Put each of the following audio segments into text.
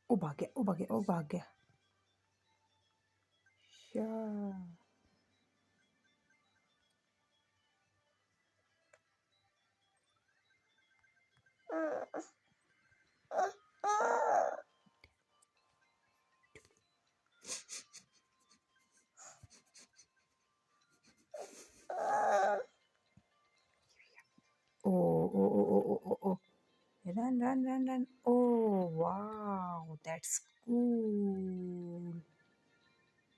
ओ भाग गया, ओ भाग गया, ओ भाग गया। शा ओ ओ ओ ओ ओ ओ ओ run run run run oh wow that's cool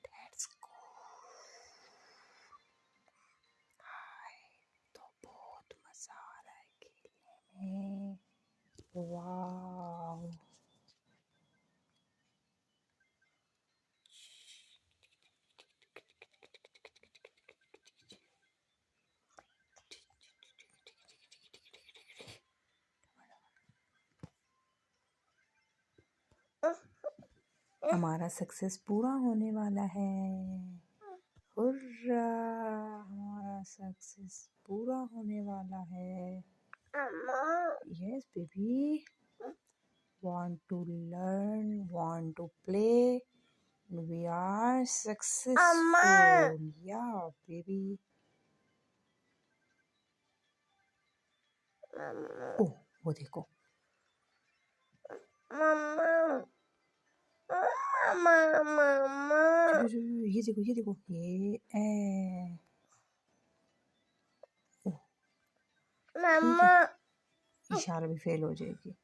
that's cool तो बहुत मजा आ रहा है खेलने में वाव हमारा सक्सेस पूरा होने वाला है हुर्रा हमारा सक्सेस पूरा होने वाला है yes baby want to learn want to play we are successful yeah baby oh वो देखो ये देखो ये देखो ये ओह ठीक है इशारा भी फेल हो जाएगी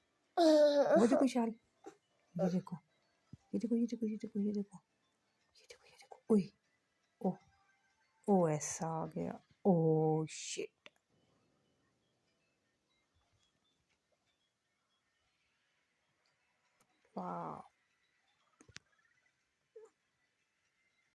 वो देखो इशारा ये देखो ये देखो ये देखो ये देखो ये देखो ये देखो ये देखो ओए ओ ओ ऐसा आ गया ओ शिट वाह